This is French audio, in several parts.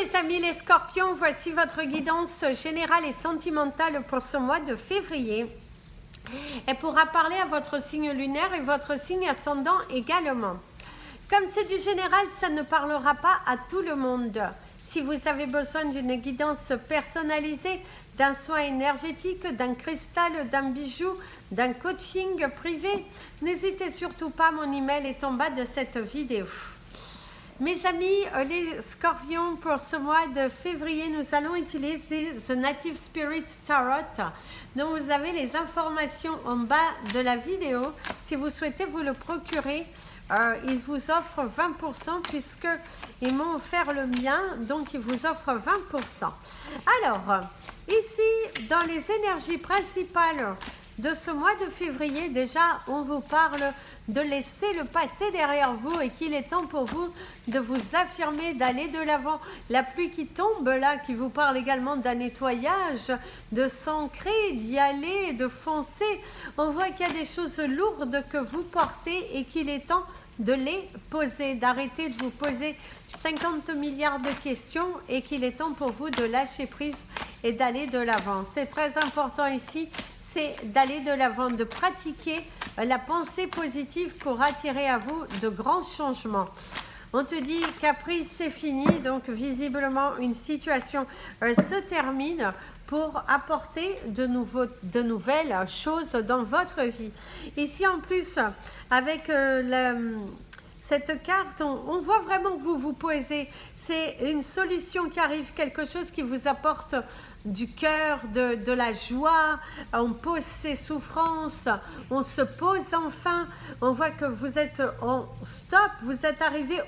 les amis les scorpions, voici votre guidance générale et sentimentale pour ce mois de février. Elle pourra parler à votre signe lunaire et votre signe ascendant également. Comme c'est du général, ça ne parlera pas à tout le monde. Si vous avez besoin d'une guidance personnalisée, d'un soin énergétique, d'un cristal, d'un bijou, d'un coaching privé, n'hésitez surtout pas, mon email est en bas de cette vidéo. Mes amis, les scorpions, pour ce mois de février, nous allons utiliser The Native Spirit Tarot, dont vous avez les informations en bas de la vidéo. Si vous souhaitez vous le procurer, il vous offre 20% puisqu'ils m'ont offert le mien, donc il vous offre 20%. Alors, ici, dans les énergies principales de ce mois de février, déjà, on vous parle de laisser le passé derrière vous et qu'il est temps pour vous de vous affirmer, d'aller de l'avant. La pluie qui tombe là, qui vous parle également d'un nettoyage, de s'ancrer, d'y aller, de foncer. On voit qu'il y a des choses lourdes que vous portez et qu'il est temps de les poser, d'arrêter de vous poser 50 milliards de questions et qu'il est temps pour vous de lâcher prise et d'aller de l'avant. C'est très important ici, c'est d'aller de l'avant, de pratiquer la pensée positive pour attirer à vous de grands changements. On te dit Caprice, c'est fini, donc visiblement une situation se termine pour apporter de nouvelles choses dans votre vie. Ici en plus, avec cette carte, on voit vraiment que vous vous posez. C'est une solution qui arrive, quelque chose qui vous apporte du cœur, de la joie. On pose ses souffrances, on se pose enfin. On voit que vous êtes en stop, vous êtes arrivé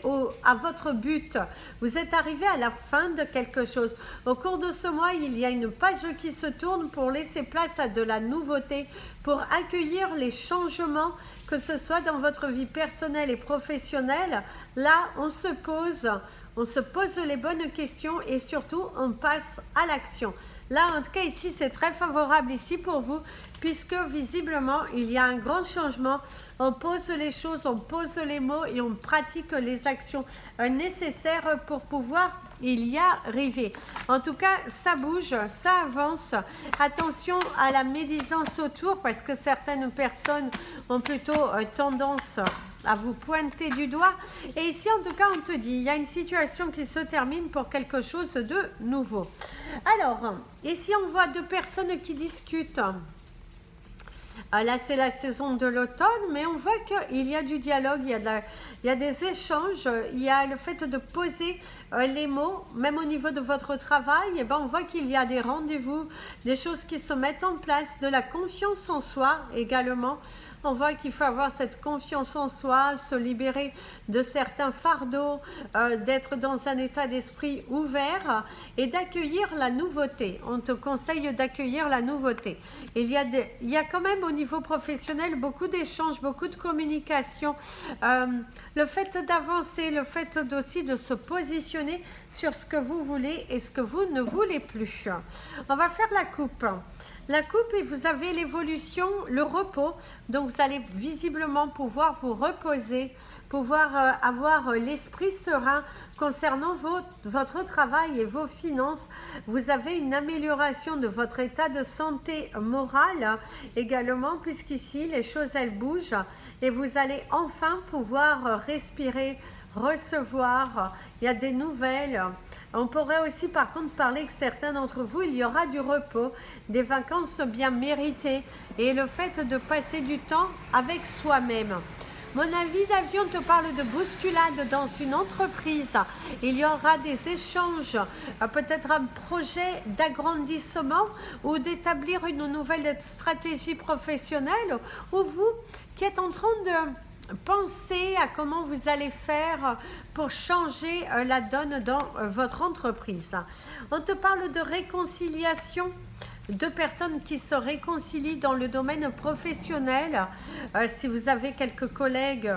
à votre but, vous êtes arrivé à la fin de quelque chose. Au cours de ce mois, il y a une page qui se tourne pour laisser place à de la nouveauté, pour accueillir les changements, que ce soit dans votre vie personnelle et professionnelle. Là, on se pose les bonnes questions et surtout, on passe à l'action. Là, en tout cas, ici, c'est très favorable ici pour vous, puisque visiblement, il y a un grand changement. On pose les choses, on pose les mots et on pratique les actions nécessaires pour pouvoir y arriver. En tout cas, ça bouge, ça avance. Attention à la médisance autour, parce que certaines personnes ont plutôt tendance à vous pointer du doigt. Et ici, en tout cas, on te dit, il y a une situation qui se termine pour quelque chose de nouveau. Alors, ici, on voit deux personnes qui discutent. Là, c'est la saison de l'automne, mais on voit qu'il y a du dialogue, il y a des échanges, il y a le fait de poser les mots, même au niveau de votre travail. Et ben, on voit qu'il y a des rendez-vous, des choses qui se mettent en place, de la confiance en soi également. On voit qu'il faut avoir cette confiance en soi, se libérer de certains fardeaux, d'être dans un état d'esprit ouvert et d'accueillir la nouveauté. On te conseille d'accueillir la nouveauté. Il y a quand même au niveau professionnel beaucoup d'échanges, beaucoup de communication. Le fait d'avancer, le fait aussi de se positionner sur ce que vous voulez et ce que vous ne voulez plus. On va faire la coupe. La coupe, et vous avez l'évolution, le repos, donc vous allez visiblement pouvoir vous reposer, pouvoir avoir l'esprit serein concernant votre travail et vos finances. Vous avez une amélioration de votre état de santé morale également, puisqu'ici les choses elles bougent et vous allez enfin pouvoir respirer, recevoir. Il y a des nouvelles. On pourrait aussi par contre parler que certains d'entre vous, il y aura du repos, des vacances bien méritées et le fait de passer du temps avec soi-même. Mon avis d'avion te parle de bousculade dans une entreprise. Il y aura des échanges, peut-être un projet d'agrandissement ou d'établir une nouvelle stratégie professionnelle, ou vous qui êtes en train de pensez à comment vous allez faire pour changer la donne dans votre entreprise. On te parle de réconciliation, de personnes qui se réconcilient dans le domaine professionnel. Si vous avez quelques collègues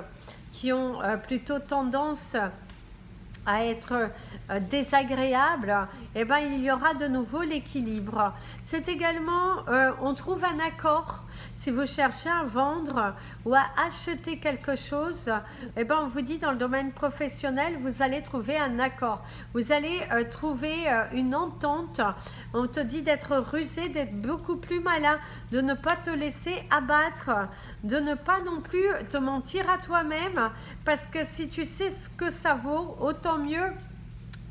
qui ont plutôt tendance à être désagréable, eh ben, il y aura de nouveau l'équilibre. C'est également, on trouve un accord. Si vous cherchez à vendre ou à acheter quelque chose, eh ben on vous dit dans le domaine professionnel, vous allez trouver un accord. Vous allez trouver une entente. On te dit d'être rusé, d'être beaucoup plus malin, de ne pas te laisser abattre, de ne pas non plus te mentir à toi-même, parce que si tu sais ce que ça vaut, autant mieux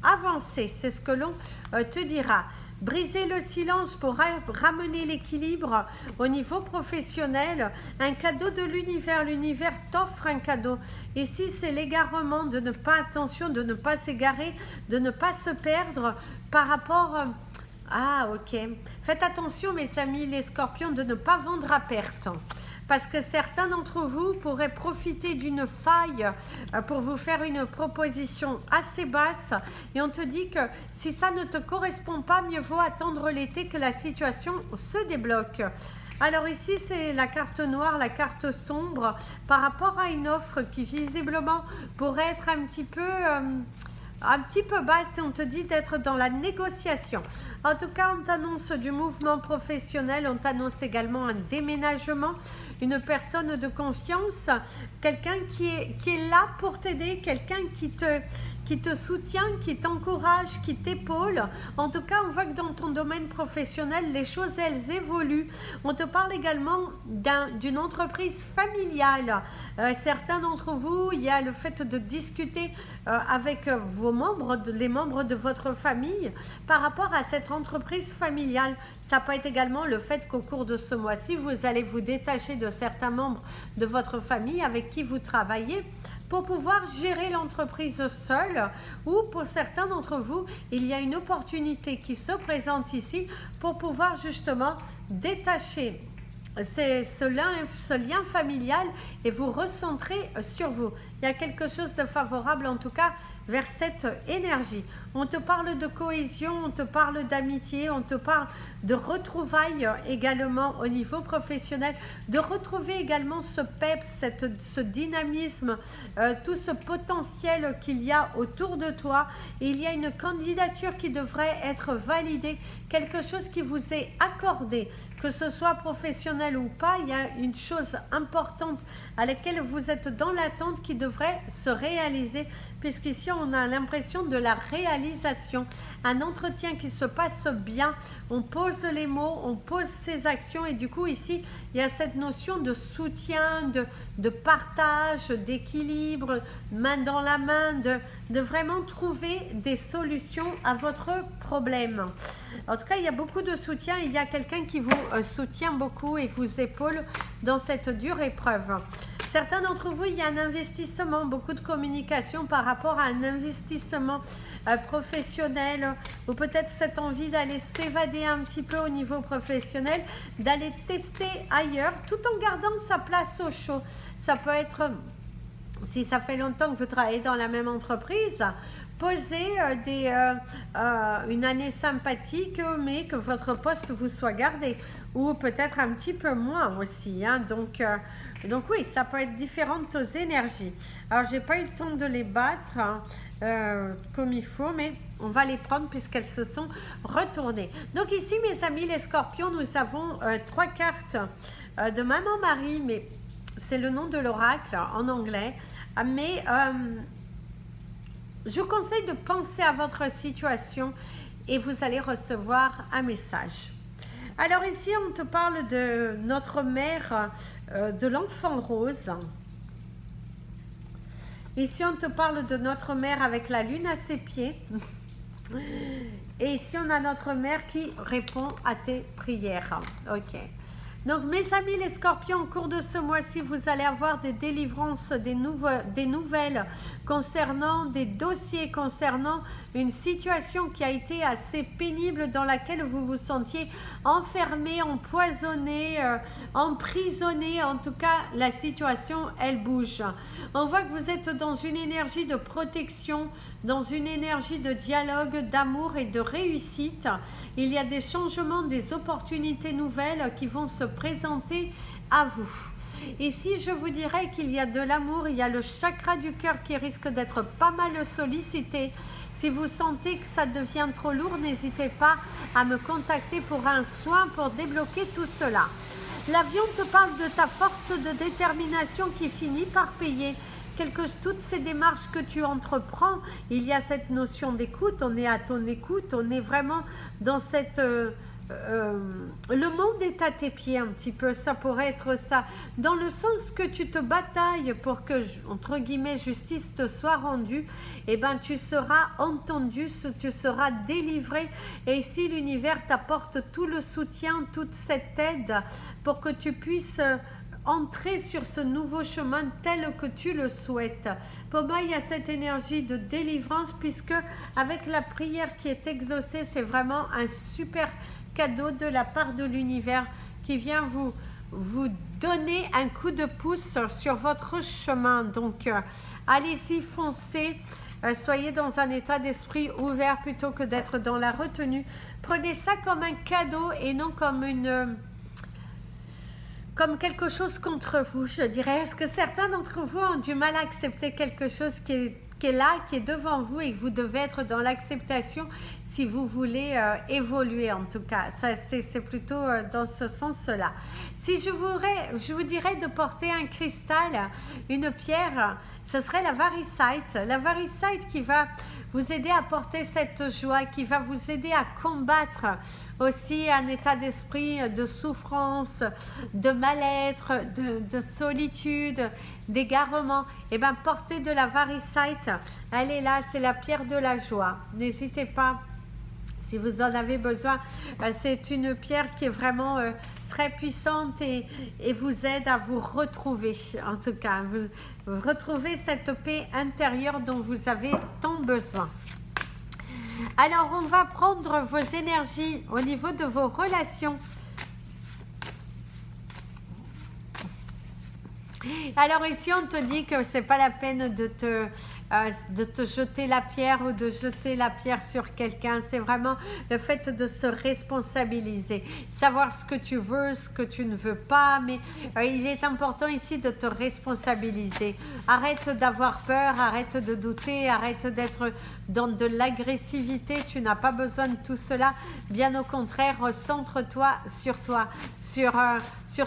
avancer. C'est ce que l'on te dira. Briser le silence pour ramener l'équilibre au niveau professionnel. Un cadeau de l'univers. L'univers t'offre un cadeau. Ici, c'est l'égarement, de ne pas, attention, de ne pas s'égarer, de ne pas se perdre par rapport... Ah, ok. Faites attention, mes amis, les scorpions, de ne pas vendre à perte. Parce que certains d'entre vous pourraient profiter d'une faille pour vous faire une proposition assez basse. Et on te dit que si ça ne te correspond pas, mieux vaut attendre l'été que la situation se débloque. Alors ici, c'est la carte noire, la carte sombre, par rapport à une offre qui visiblement pourrait être un petit peu basse, et on te dit d'être dans la négociation. En tout cas, on t'annonce du mouvement professionnel, on t'annonce également un déménagement, une personne de confiance, quelqu'un qui est là pour t'aider, quelqu'un qui te soutient, qui t'encourage, qui t'épaule. En tout cas, on voit que dans ton domaine professionnel, les choses, elles évoluent. On te parle également d'une entreprise familiale. Certains d'entre vous, il y a le fait de discuter avec vos membres, les membres de votre famille, par rapport à cette entreprise familiale. Ça peut être également le fait qu'au cours de ce mois-ci, vous allez vous détacher de certains membres de votre famille avec qui vous travaillez, pour pouvoir gérer l'entreprise seule, ou pour certains d'entre vous, il y a une opportunité qui se présente ici pour pouvoir justement détacher ce lien familial et vous recentrer sur vous. Il y a quelque chose de favorable en tout cas vers cette énergie. On te parle de cohésion, on te parle d'amitié, on te parle de retrouvailles également au niveau professionnel, de retrouver également ce peps, ce dynamisme, tout ce potentiel qu'il y a autour de toi. Et il y a une candidature qui devrait être validée, quelque chose qui vous est accordé, que ce soit professionnel ou pas. Il y a une chose importante à laquelle vous êtes dans l'attente qui devrait se réaliser, puisqu'ici on a l'impression de la réalisation, un entretien qui se passe bien, on pose les mots, on pose ses actions, et du coup ici il y a cette notion de soutien, de partage, d'équilibre, main dans la main, de vraiment trouver des solutions à votre problème. En tout cas, il y a beaucoup de soutien, il y a quelqu'un qui vous soutient beaucoup et vous épaule dans cette dure épreuve. Certains d'entre vous, il y a un investissement, beaucoup de communication par rapport à un investissement professionnel, ou peut-être cette envie d'aller s'évader un petit peu au niveau professionnel, d'aller tester ailleurs, tout en gardant sa place au chaud. Ça peut être, si ça fait longtemps que vous travaillez dans la même entreprise, poser une année sympathique, mais que votre poste vous soit gardé, ou peut-être un petit peu moins aussi, hein. Donc oui, ça peut être différentes énergies. Alors, j'ai pas eu le temps de les battre comme il faut, mais on va les prendre puisqu'elles se sont retournées. Donc ici, mes amis les scorpions, nous avons 3 cartes de Maman Marie, mais c'est le nom de l'oracle en anglais. Mais je vous conseille de penser à votre situation et vous allez recevoir un message. Alors ici, on te parle de notre mère, de l'enfant rose. Ici, on te parle de notre mère avec la lune à ses pieds. Et ici, on a notre mère qui répond à tes prières. Ok. Donc, mes amis les scorpions, au cours de ce mois-ci, vous allez avoir des délivrances, des nouvelles concernant des dossiers, concernant une situation qui a été assez pénible, dans laquelle vous vous sentiez enfermé, empoisonné, emprisonné. En tout cas, la situation, elle bouge. On voit que vous êtes dans une énergie de protection, dans une énergie de dialogue, d'amour et de réussite. Il y a des changements, des opportunités nouvelles qui vont se présenter à vous. Ici, je vous dirais qu'il y a de l'amour, il y a le chakra du cœur qui risque d'être pas mal sollicité. Si vous sentez que ça devient trop lourd, n'hésitez pas à me contacter pour un soin pour débloquer tout cela. L'avion te parle de ta force de détermination qui finit par payer. Toutes ces démarches que tu entreprends, il y a cette notion d'écoute, on est à ton écoute, on est vraiment dans cette... le monde est à tes pieds un petit peu, ça pourrait être ça, dans le sens que tu te batailles pour que, entre guillemets, justice te soit rendue, et ben tu seras entendu, tu seras délivré, et ici l'univers t'apporte tout le soutien, toute cette aide pour que tu puisses entrer sur ce nouveau chemin tel que tu le souhaites. Pour moi, il y a cette énergie de délivrance, puisque avec la prière qui est exaucée, c'est vraiment un super cadeau de la part de l'univers qui vient vous donner un coup de pouce sur votre chemin. Donc, allez-y, foncez. Soyez dans un état d'esprit ouvert plutôt que d'être dans la retenue. Prenez ça comme un cadeau et non comme comme quelque chose contre vous, je dirais. Est-ce que certains d'entre vous ont du mal à accepter quelque chose qui est là, qui est devant vous, et que vous devez être dans l'acceptation si vous voulez évoluer, en tout cas. C'est plutôt dans ce sens-là. Si je vous dirais de porter un cristal, une pierre, ce serait la varicite. La varicite qui va vous aider à porter cette joie, qui va vous aider à combattre aussi un état d'esprit de souffrance, de mal-être, de solitude, d'égarement. Et bien, portez de la varicite, elle est là, c'est la pierre de la joie. N'hésitez pas, si vous en avez besoin. C'est une pierre qui est vraiment très puissante et vous aide à vous retrouver, en tout cas. Vous retrouvez cette paix intérieure dont vous avez tant besoin. Alors, on va prendre vos énergies au niveau de vos relations. Alors ici, on te dit que c'est pas la peine de te jeter la pierre ou de jeter la pierre sur quelqu'un. C'est vraiment le fait de se responsabiliser, savoir ce que tu veux, ce que tu ne veux pas, mais il est important ici de te responsabiliser. Arrête d'avoir peur, arrête de douter, arrête d'être dans de l'agressivité. Tu n'as pas besoin de tout cela, bien au contraire, recentre-toi, sur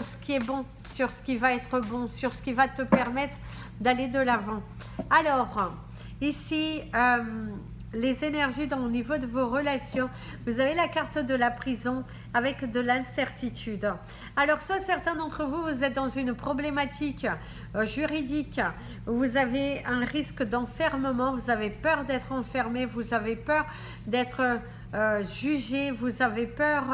ce qui est bon, sur ce qui va être bon, sur ce qui va te permettre d'aller de l'avant. Alors, ici, les énergies au niveau de vos relations, vous avez la carte de la prison avec de l'incertitude. Alors, soit certains d'entre vous, vous êtes dans une problématique juridique, vous avez un risque d'enfermement, vous avez peur d'être enfermé, vous avez peur d'être jugé, vous avez peur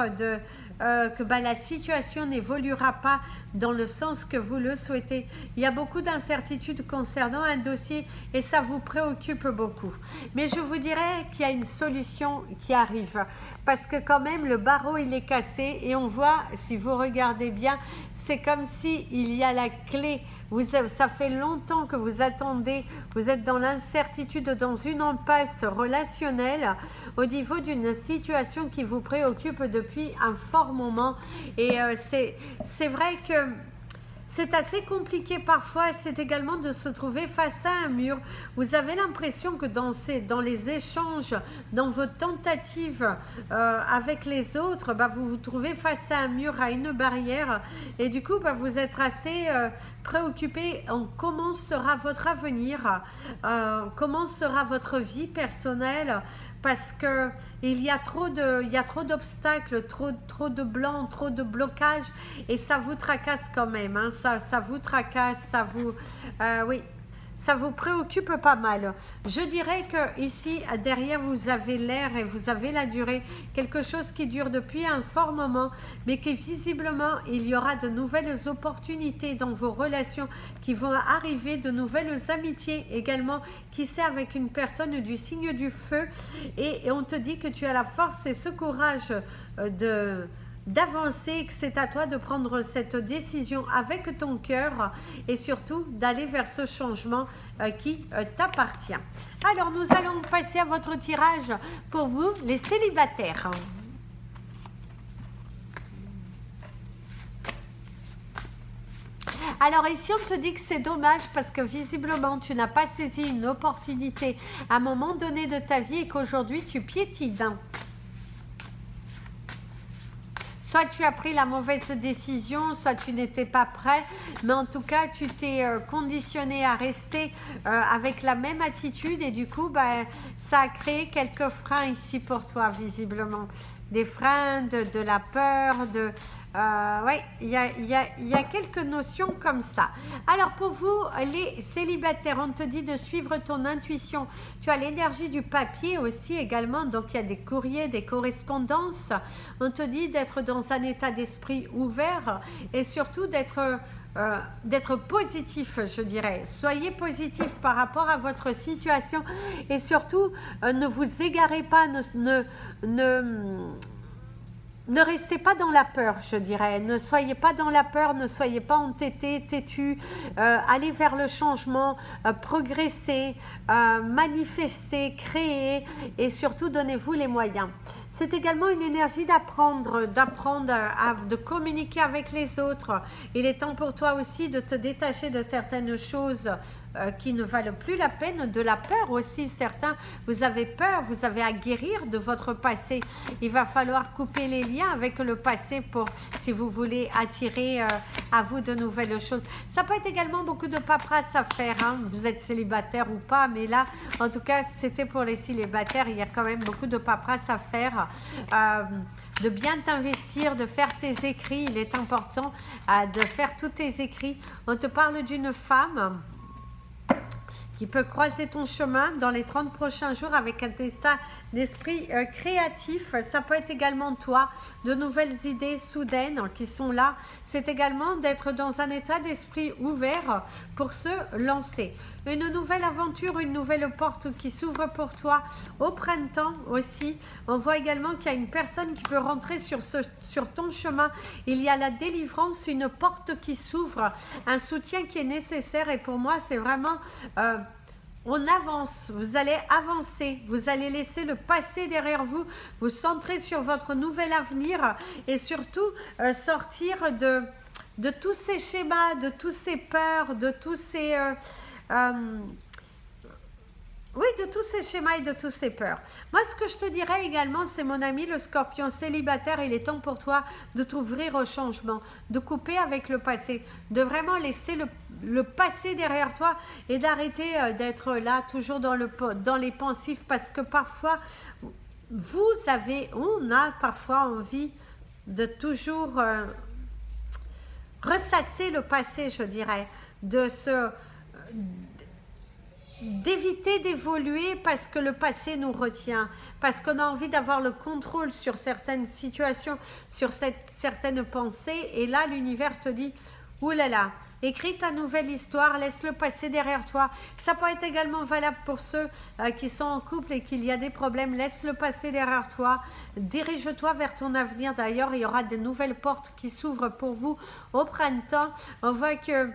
que la situation n'évoluera pas dans le sens que vous le souhaitez. Il y a beaucoup d'incertitudes concernant un dossier et ça vous préoccupe beaucoup. Mais je vous dirais qu'il y a une solution qui arrive. Parce que quand même, le barreau, il est cassé et on voit, si vous regardez bien, c'est comme s'il y a la clé. Ça fait longtemps que vous attendez, vous êtes dans l'incertitude, dans une impasse relationnelle au niveau d'une situation qui vous préoccupe depuis un fort moment. Et c'est vrai que c'est assez compliqué parfois, c'est également de se trouver face à un mur. Vous avez l'impression que dans les échanges, dans vos tentatives avec les autres, vous vous trouvez face à un mur, à une barrière. Et du coup, vous êtes assez préoccupé en comment sera votre avenir, comment sera votre vie personnelle. Parce que il y a trop d'obstacles, trop de blancs, trop de blocages et ça vous tracasse quand même, hein, ça vous tracasse, oui, ça vous préoccupe pas mal. Je dirais que ici derrière vous avez l'air et vous avez la durée, quelque chose qui dure depuis un fort moment, mais que visiblement il y aura de nouvelles opportunités dans vos relations qui vont arriver, de nouvelles amitiés également, qui sait avec une personne du signe du feu, et on te dit que tu as la force et ce courage d'avancer, que c'est à toi de prendre cette décision avec ton cœur et surtout d'aller vers ce changement qui t'appartient. Alors nous allons passer à votre tirage pour vous les célibataires. Alors ici on te dit que c'est dommage parce que visiblement tu n'as pas saisi une opportunité à un moment donné de ta vie et qu'aujourd'hui tu piétines. Soit tu as pris la mauvaise décision, soit tu n'étais pas prêt, mais en tout cas, tu t'es conditionné à rester avec la même attitude et du coup, ben, ça a créé quelques freins ici pour toi, visiblement. Des freins, de la peur, ouais, il y a quelques notions comme ça. Alors pour vous, les célibataires, on te dit de suivre ton intuition. Tu as l'énergie du papier aussi également, donc il y a des courriers, des correspondances. On te dit d'être dans un état d'esprit ouvert et surtout d'être positif, je dirais. Soyez positif par rapport à votre situation et surtout ne vous égarez pas, ne restez pas dans la peur, je dirais. Ne soyez pas dans la peur, ne soyez pas entêté, têtu. Allez vers le changement, progressez, manifestez, créez et surtout donnez-vous les moyens. C'est également une énergie d'apprendre, de communiquer avec les autres. Il est temps pour toi aussi de te détacher de certaines choses qui ne valent plus la peine, de la peur aussi. Certains, vous avez peur, vous avez à guérir de votre passé. Il va falloir couper les liens avec le passé si vous voulez attirer à vous de nouvelles choses. Ça peut être également beaucoup de paperasse à faire, hein. Vous êtes célibataire ou pas, mais là, en tout cas, c'était pour les célibataires. Il y a quand même beaucoup de paperasse à faire. De bien t'investir, de faire tes écrits. Il est important de faire tous tes écrits. On te parle d'une femme qui peut croiser ton chemin dans les 30 prochains jours avec un état d'esprit créatif. Ça peut être également toi, de nouvelles idées soudaines qui sont là. C'est également d'être dans un état d'esprit ouvert pour se lancer. Une nouvelle aventure, une nouvelle porte qui s'ouvre pour toi au printemps aussi. On voit également qu'il y a une personne qui peut rentrer sur ton chemin. Il y a la délivrance, une porte qui s'ouvre, un soutien qui est nécessaire. Et pour moi, c'est vraiment... on avance, vous allez avancer, vous allez laisser le passé derrière vous, vous centrer sur votre nouvel avenir et surtout sortir de tous ces schémas, de tous ces peurs, de tous ces... oui, de tous ces schémas et de tous ces peurs. Moi, ce que je te dirais également, c'est mon ami le scorpion célibataire, il est temps pour toi de t'ouvrir au changement, de couper avec le passé, de vraiment laisser le passé derrière toi et d'arrêter d'être là toujours dans les pensifs parce que parfois, on a parfois envie de toujours ressasser le passé, je dirais, d'éviter d'évoluer parce que le passé nous retient, parce qu'on a envie d'avoir le contrôle sur certaines situations, sur certaines pensées, et là l'univers te dit, oulala, écris ta nouvelle histoire, laisse le passé derrière toi. Ça peut être également valable pour ceux qui sont en couple et qu'il y a des problèmes, laisse le passé derrière toi, dirige-toi vers ton avenir. D'ailleurs, il y aura de nouvelles portes qui s'ouvrent pour vous au printemps. On voit que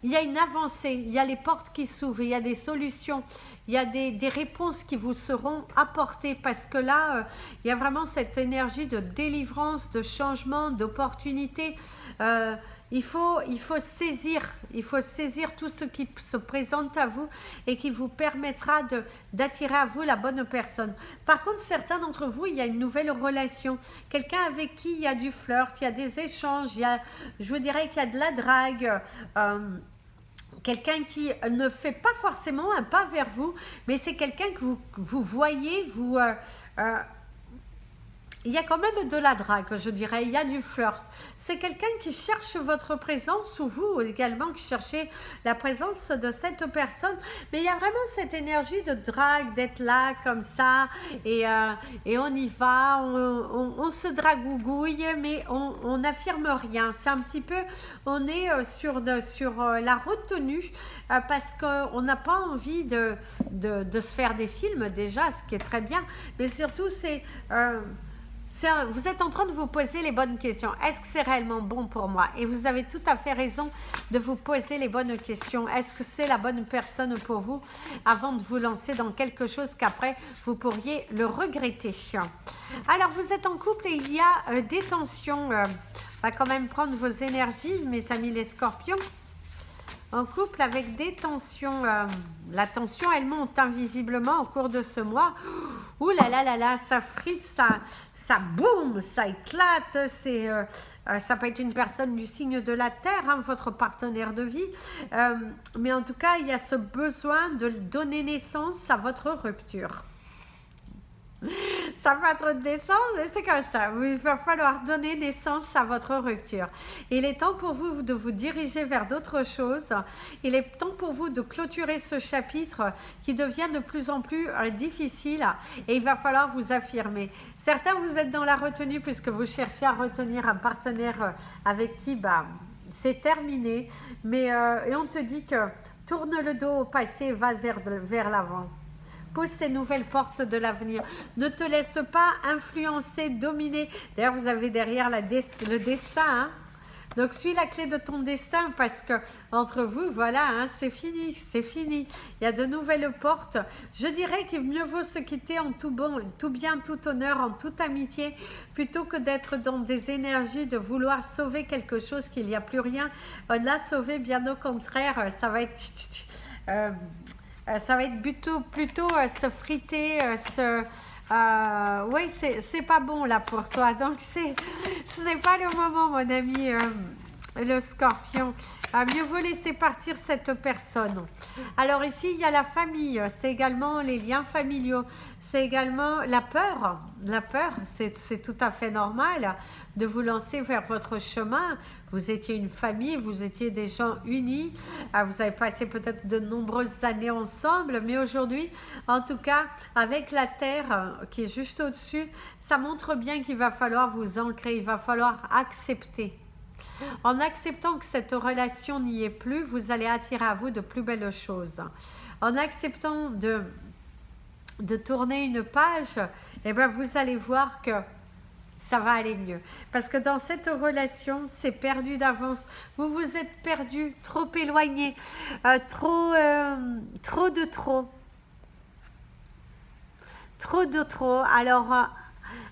il y a une avancée, il y a les portes qui s'ouvrent, il y a des solutions, il y a des réponses qui vous seront apportées parce que là, il y a vraiment cette énergie de délivrance, de changement, d'opportunité. Il faut saisir tout ce qui se présente à vous et qui vous permettra d'attirer à vous la bonne personne. Par contre, certains d'entre vous, il y a une nouvelle relation. Quelqu'un avec qui il y a du flirt, il y a des échanges, je vous dirais qu'il y a de la drague. Quelqu'un qui ne fait pas forcément un pas vers vous, mais c'est quelqu'un que vous voyez, il y a quand même de la drague, je dirais, il y a du flirt. C'est quelqu'un qui cherche votre présence ou vous également qui cherchez la présence de cette personne. Mais il y a vraiment cette énergie de drague, d'être là comme ça et on y va, on se dragougouille, mais on n'affirme rien. C'est un petit peu, on est sur la retenue parce qu'on n'a pas envie de se faire des films déjà, ce qui est très bien, mais surtout c'est... vous êtes en train de vous poser les bonnes questions. Est-ce que c'est réellement bon pour moi? Et vous avez tout à fait raison de vous poser les bonnes questions. Est-ce que c'est la bonne personne pour vous avant de vous lancer dans quelque chose qu'après vous pourriez le regretter? Alors vous êtes en couple et il y a des tensions. On va quand même prendre vos énergies, mes amis les scorpions. en couple avec des tensions. La tension, elle monte invisiblement au cours de ce mois. Ouh là là là là, ça frite, ça boum, ça éclate. Ça peut être une personne du signe de la terre, hein, votre partenaire de vie. Mais en tout cas, il y a ce besoin de donner naissance à votre rupture. Ça va trop descendre, mais c'est comme ça. Il va falloir donner naissance à votre rupture. Il est temps pour vous de vous diriger vers d'autres choses. Il est temps pour vous de clôturer ce chapitre qui devient de plus en plus difficile et il va falloir vous affirmer. Certains, vous êtes dans la retenue puisque vous cherchez à retenir un partenaire avec qui c'est terminé. Mais et on te dit que tourne le dos au passé et va vers l'avant. Pousse ces nouvelles portes de l'avenir. Ne te laisse pas influencer, dominer. D'ailleurs, vous avez derrière le destin. Hein. Donc, suis la clé de ton destin parce que entre vous, voilà, hein, c'est fini, c'est fini. Il y a de nouvelles portes. Je dirais qu'il mieux vaut se quitter en tout bon, tout bien, tout honneur, en toute amitié, plutôt que d'être dans des énergies de vouloir sauver quelque chose qu'il n'y a plus rien. Là, sauver, bien au contraire, ça va être... ça va être plutôt se friter, oui, c'est pas bon là pour toi. Donc, ce n'est pas le moment, mon ami, le scorpion. Mieux vaut laisser partir cette personne. Alors ici, il y a la famille, c'est également les liens familiaux, c'est également la peur. La peur, c'est tout à fait normal de vous lancer vers votre chemin. Vous étiez une famille, vous étiez des gens unis, vous avez passé peut-être de nombreuses années ensemble, mais aujourd'hui, en tout cas, avec la terre qui est juste au-dessus, ça montre bien qu'il va falloir vous ancrer, il va falloir accepter. En acceptant que cette relation n'y est plus, vous allez attirer à vous de plus belles choses. En acceptant de tourner une page, eh bien, vous allez voir que ça va aller mieux. Parce que dans cette relation, c'est perdu d'avance. Vous vous êtes perdu, trop éloigné, trop de trop. Trop de trop. Alors,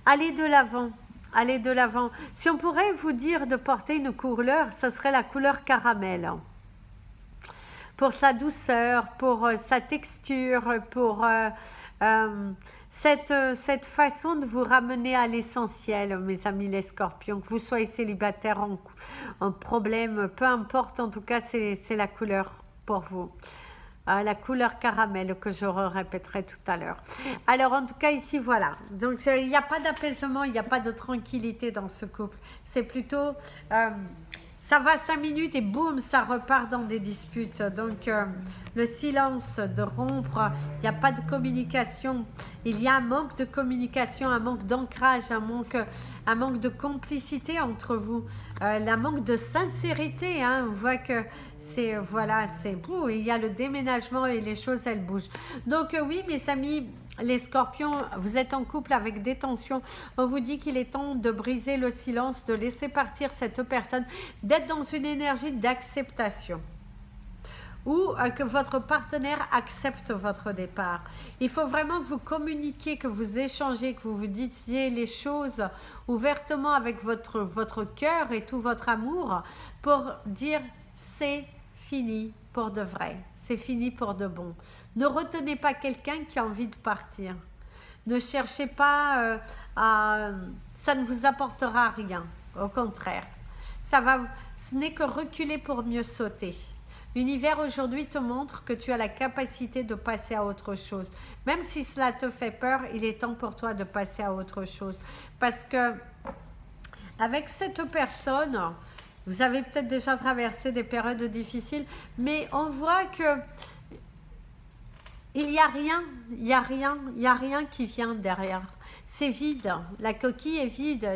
allez de l'avant. Allez de l'avant. Si on pourrait vous dire de porter une couleur, ce serait la couleur caramel. Pour sa douceur, pour sa texture, pour cette façon de vous ramener à l'essentiel, mes amis les scorpions. Que vous soyez célibataire, en problème, peu importe, en tout cas, c'est la couleur pour vous. La couleur caramel que je répéterai tout à l'heure. Alors en tout cas ici voilà, donc il n'y a pas d'apaisement, il n'y a pas de tranquillité dans ce couple, c'est plutôt ça va 5 minutes et boum, ça repart dans des disputes. Donc le silence de rompre, il n'y a pas de communication, il y a un manque de communication, un manque d'ancrage, un manque de complicité entre vous, un manque de sincérité. Hein. On voit que c'est, voilà, il y a le déménagement et les choses, elles bougent. Donc oui, mes amis, les scorpions, vous êtes en couple avec des tensions. On vous dit qu'il est temps de briser le silence, de laisser partir cette personne, d'être dans une énergie d'acceptation. Ou que votre partenaire accepte votre départ. Il faut vraiment que vous communiquiez, que vous échangez, que vous vous disiez les choses ouvertement avec votre cœur et tout votre amour pour dire c'est fini pour de vrai, c'est fini pour de bon. Ne retenez pas quelqu'un qui a envie de partir. Ne cherchez pas ça ne vous apportera rien, au contraire. Ce n'est que reculer pour mieux sauter. L'univers aujourd'hui te montre que tu as la capacité de passer à autre chose. Même si cela te fait peur, il est temps pour toi de passer à autre chose. Parce que avec cette personne, vous avez peut-être déjà traversé des périodes difficiles, mais on voit que il n'y a rien qui vient derrière. C'est vide, la coquille est vide,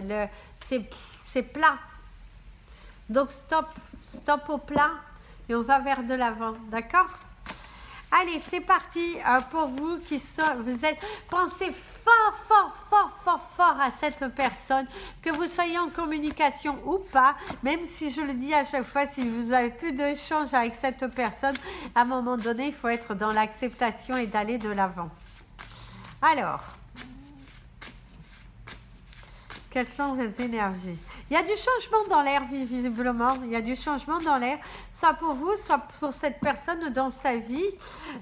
c'est plat. Donc stop au plat. Et on va vers de l'avant, d'accord? Allez, c'est parti pour vous vous êtes, pensez fort à cette personne, que vous soyez en communication ou pas, même si je le dis à chaque fois, si vous n'avez plus d'échange avec cette personne, à un moment donné, il faut être dans l'acceptation et d'aller de l'avant. Alors, quelles sont les énergies? Il y a du changement dans l'air, visiblement. Il y a du changement dans l'air, soit pour vous, soit pour cette personne dans sa vie.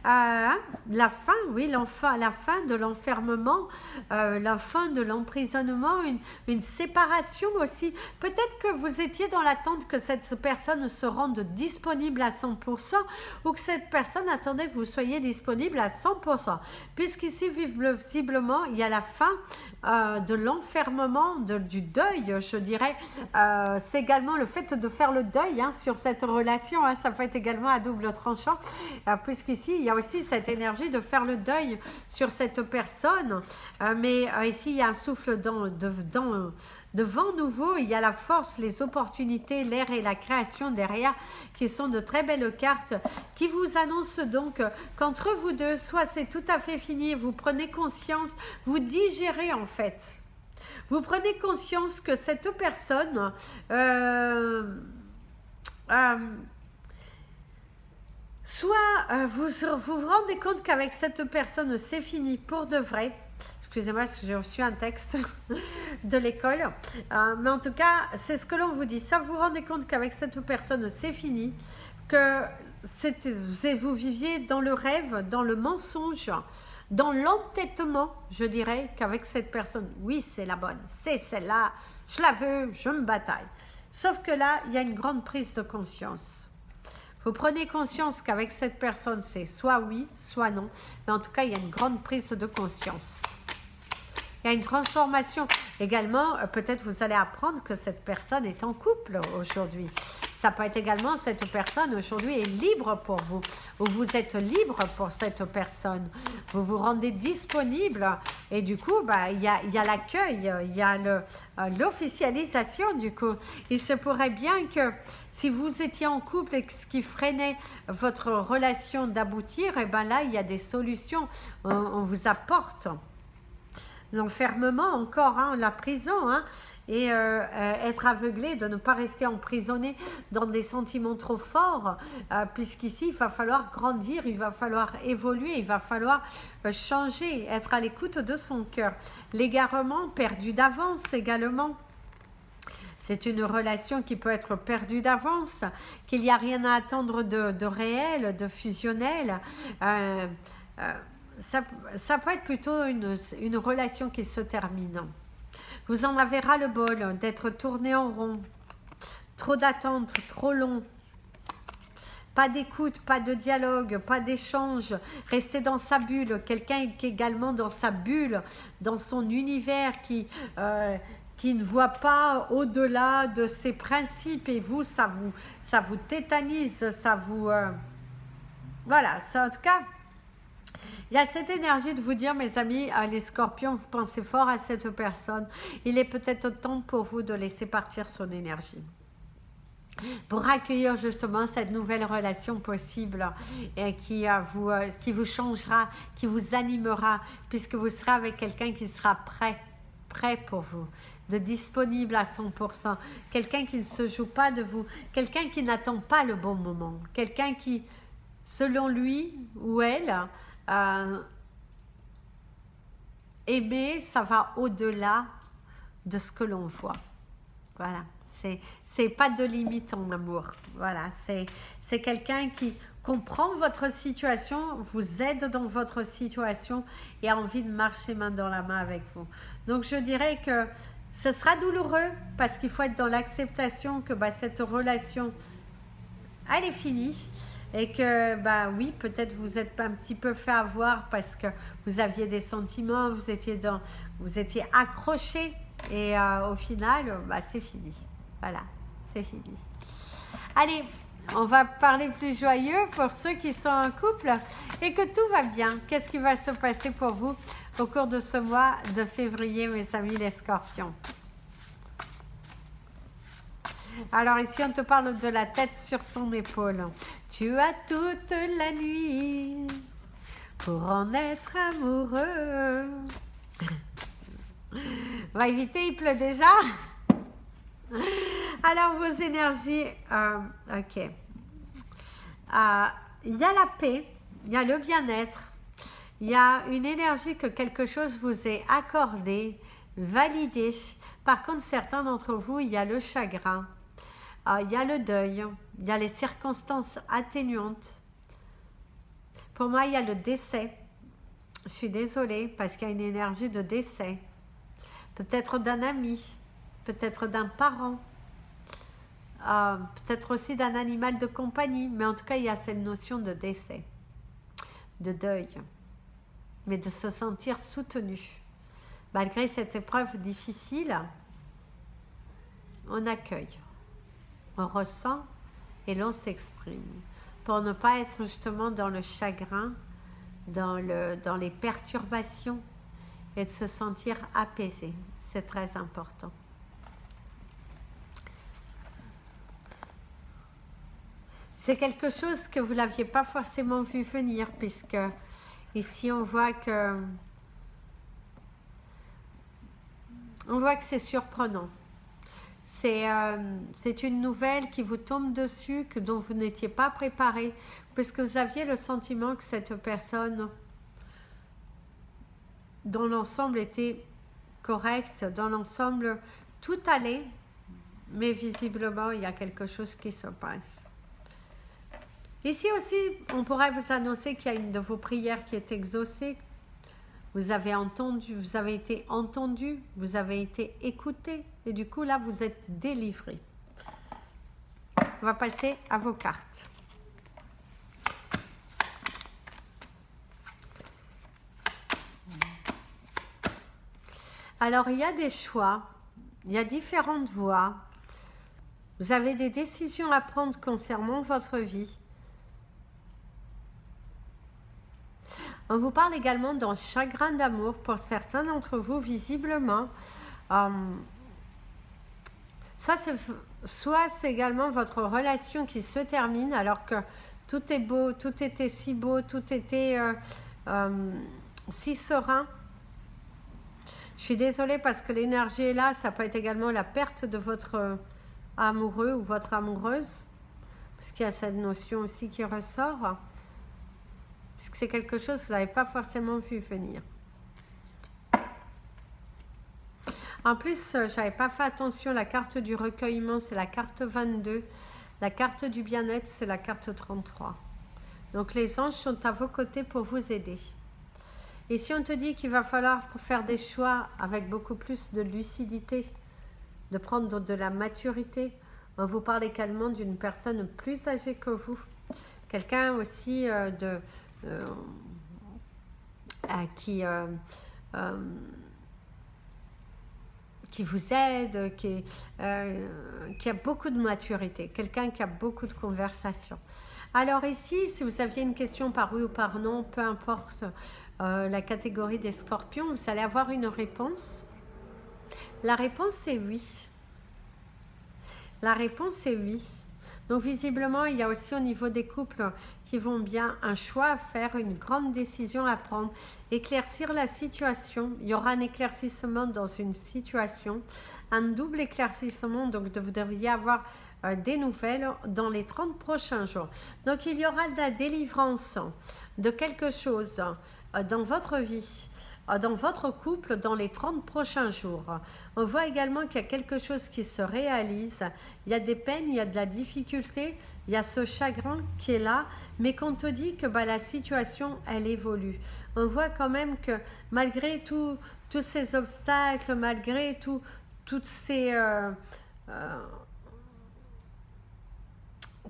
La fin, oui, la fin de l'enfermement, la fin de l'emprisonnement, une séparation aussi. Peut-être que vous étiez dans l'attente que cette personne se rende disponible à 100% ou que cette personne attendait que vous soyez disponible à 100%. Puisqu'ici, visiblement, il y a la fin de l'enfermement, du deuil, je dirais. C'est également le fait de faire le deuil sur cette relation. Ça peut être également à double tranchant, puisqu'ici, il y a aussi cette énergie de faire le deuil sur cette personne. Mais ici, il y a un souffle de vent nouveau, il y a la force, les opportunités, l'air et la création derrière qui sont de très belles cartes qui vous annoncent donc qu'entre vous deux, soit c'est tout à fait fini, vous prenez conscience, vous digérez en fait. Vous prenez conscience que cette personne soit vous vous rendez compte qu'avec cette personne c'est fini pour de vrai. Excusez-moi, j'ai reçu un texte de l'école. Mais en tout cas, c'est ce que l'on vous dit. Ça, vous vous rendez compte qu'avec cette personne, c'est fini. Que vous viviez dans le rêve, dans le mensonge, dans l'entêtement, je dirais, qu'avec cette personne, oui, c'est la bonne, c'est celle-là, je la veux, je me bataille. Sauf que là, il y a une grande prise de conscience. Vous prenez conscience qu'avec cette personne, c'est soit oui, soit non. Mais en tout cas, il y a une grande prise de conscience. Il y a une transformation. Également, peut-être vous allez apprendre que cette personne est en couple aujourd'hui. Ça peut être également, cette personne aujourd'hui est libre pour vous, ou vous êtes libre pour cette personne. Vous vous rendez disponible et du coup, il y a l'accueil, il y a l'officialisation du coup. Il se pourrait bien que si vous étiez en couple et que ce qui freinait votre relation d'aboutir, et là, il y a des solutions, on vous apporte. L'enfermement encore, la prison, et être aveuglé, de ne pas rester emprisonné dans des sentiments trop forts, puisqu'ici, il va falloir grandir, il va falloir évoluer, il va falloir changer, être à l'écoute de son cœur. L'égarement perdu d'avance également. C'est une relation qui peut être perdue d'avance, qu'il n'y a rien à attendre de réel, de fusionnel. Ça peut être plutôt une relation qui se termine. Vous en avez ras-le-bol d'être tourné en rond. Trop d'attentes, trop long. Pas d'écoute, pas de dialogue, pas d'échange. Rester dans sa bulle. Quelqu'un qui est également dans sa bulle, dans son univers, qui ne voit pas au-delà de ses principes. Et vous, ça vous tétanise, ça vous... Voilà, ça en tout cas... Il y a cette énergie de vous dire, mes amis, les scorpions, vous pensez fort à cette personne. Il est peut-être temps pour vous de laisser partir son énergie. Pour accueillir justement cette nouvelle relation possible et qui vous changera, qui vous animera, puisque vous serez avec quelqu'un qui sera prêt pour vous, de disponible à 100%. Quelqu'un qui ne se joue pas de vous, quelqu'un qui n'attend pas le bon moment, quelqu'un qui, selon lui ou elle, aimer, ça va au-delà de ce que l'on voit. Voilà, c'est pas de limite en amour. Voilà, c'est quelqu'un qui comprend votre situation, vous aide dans votre situation et a envie de marcher main dans la main avec vous. Donc je dirais que ce sera douloureux parce qu'il faut être dans l'acceptation que cette relation, elle est finie. Et que, oui, peut-être vous êtes un petit peu fait avoir parce que vous aviez des sentiments, vous étiez accroché et au final, c'est fini. Voilà, c'est fini. Allez, on va parler plus joyeux pour ceux qui sont en couple et que tout va bien. Qu'est-ce qui va se passer pour vous au cours de ce mois de février, mes amis les scorpions? Alors ici, on te parle de la tête sur ton épaule. Tu as toute la nuit pour en être amoureux. On va éviter, il pleut déjà. Alors, vos énergies, ok. Il y a la paix, il y a le bien-être, il y a une énergie que quelque chose vous est accordé, Validez. Par contre, certains d'entre vous, il y a le chagrin, il y a le deuil, il y a les circonstances atténuantes. Pour moi, il y a le décès. Je suis désolée parce qu'il y a une énergie de décès. Peut-être d'un ami, peut-être d'un parent, peut-être aussi d'un animal de compagnie. Mais en tout cas, il y a cette notion de décès, de deuil, mais de se sentir soutenu. Malgré cette épreuve difficile, on accueille, on ressent et l'on s'exprime. Pour ne pas être justement dans le chagrin, dans les perturbations et de se sentir apaisé. C'est très important. C'est quelque chose que vous ne l'aviez pas forcément vu venir, puisque ici on voit que c'est surprenant. C'est une nouvelle qui vous tombe dessus, dont vous n'étiez pas préparé, puisque vous aviez le sentiment que cette personne, dans l'ensemble, était correcte, dans l'ensemble, tout allait, mais visiblement, il y a quelque chose qui se passe. Ici aussi, on pourrait vous annoncer qu'il y a une de vos prières qui est exaucée. Vous avez entendu, vous avez été entendu, vous avez été écouté, et du coup, là, vous êtes délivré. On va passer à vos cartes. Alors, il y a des choix, il y a différentes voies. Vous avez des décisions à prendre concernant votre vie. On vous parle également d'un chagrin d'amour pour certains d'entre vous, visiblement. Soit c'est également votre relation qui se termine alors que tout est beau, tout était si beau, tout était si serein. Je suis désolée parce que l'énergie est là, ça peut être également la perte de votre amoureux ou votre amoureuse, parce qu'il y a cette notion aussi qui ressort. Puisque c'est quelque chose que vous n'avez pas forcément vu venir. En plus, je n'avais pas fait attention, la carte du recueillement, c'est la carte 22. La carte du bien-être, c'est la carte 33. Donc les anges sont à vos côtés pour vous aider. Et si on te dit qu'il va falloir faire des choix avec beaucoup plus de lucidité, de prendre de la maturité, on vous parle également d'une personne plus âgée que vous. Quelqu'un aussi qui vous aide, qui a beaucoup de maturité, quelqu'un qui a beaucoup de conversation. Alors ici, si vous aviez une question par oui ou par non, peu importe la catégorie des scorpions, vous allez avoir une réponse. La réponse est oui. La réponse est oui. Donc visiblement, il y a aussi au niveau des couples qui vont bien un choix à faire, une grande décision à prendre, éclaircir la situation. Il y aura un éclaircissement dans une situation, un double éclaircissement, donc vous devriez avoir des nouvelles dans les 30 prochains jours. Donc il y aura de la délivrance de quelque chose dans votre vie, dans votre couple dans les 30 prochains jours. On voit également qu'il y a quelque chose qui se réalise. Il y a des peines, il y a de la difficulté, il y a ce chagrin qui est là, mais qu'on te dit que la situation, elle évolue. On voit quand même que malgré tous ces obstacles, malgré toutes ces...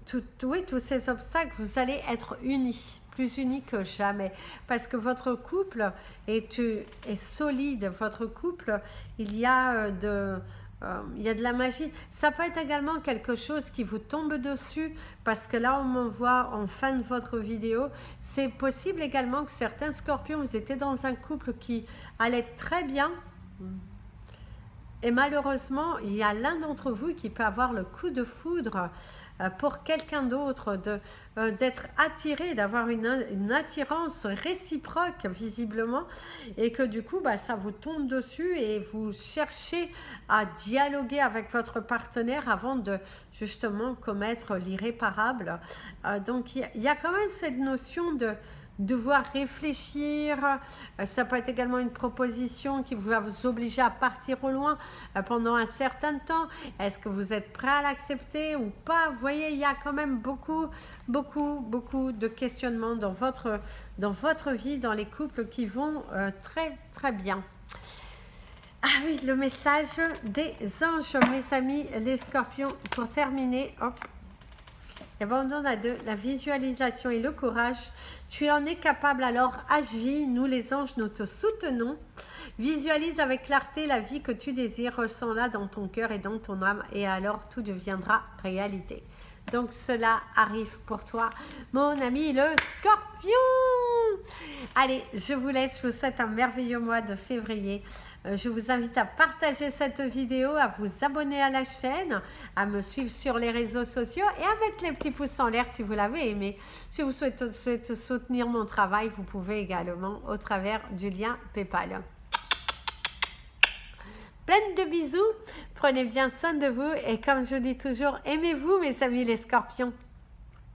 tous ces obstacles, vous allez être unis. Plus unis que jamais, parce que votre couple est solide, votre couple, il y a de la magie. Ça peut être également quelque chose qui vous tombe dessus, parce que là on m'envoie en fin de votre vidéo, c'est possible également que certains scorpions, vous étiez dans un couple qui allait très bien, et malheureusement, il y a l'un d'entre vous qui peut avoir le coup de foudre pour quelqu'un d'autre, d'être attiré, d'avoir une attirance réciproque visiblement, et que du coup, ça vous tombe dessus et vous cherchez à dialoguer avec votre partenaire avant de justement commettre l'irréparable. Donc, il y a quand même cette notion devoir réfléchir. Ça peut être également une proposition qui va vous obliger à partir au loin pendant un certain temps. Est-ce que vous êtes prêt à l'accepter ou pas? Vous voyez, il y a quand même beaucoup de questionnements dans votre vie, dans les couples qui vont très bien. Ah oui, le message des anges, mes amis, les scorpions. Pour terminer, hop. Abandon à deux, la visualisation et le courage. Tu en es capable, alors agis. Nous les anges, nous te soutenons. Visualise avec clarté la vie que tu désires. Ressens-la dans ton cœur et dans ton âme. Et alors tout deviendra réalité. Donc cela arrive pour toi, mon ami le scorpion. Allez, je vous laisse. Je vous souhaite un merveilleux mois de février. Je vous invite à partager cette vidéo, à vous abonner à la chaîne, à me suivre sur les réseaux sociaux et à mettre les petits pouces en l'air si vous l'avez aimé. Si vous souhaitez soutenir mon travail, vous pouvez également au travers du lien PayPal. Pleine de bisous, prenez bien soin de vous et comme je dis toujours, aimez-vous mes amis les scorpions.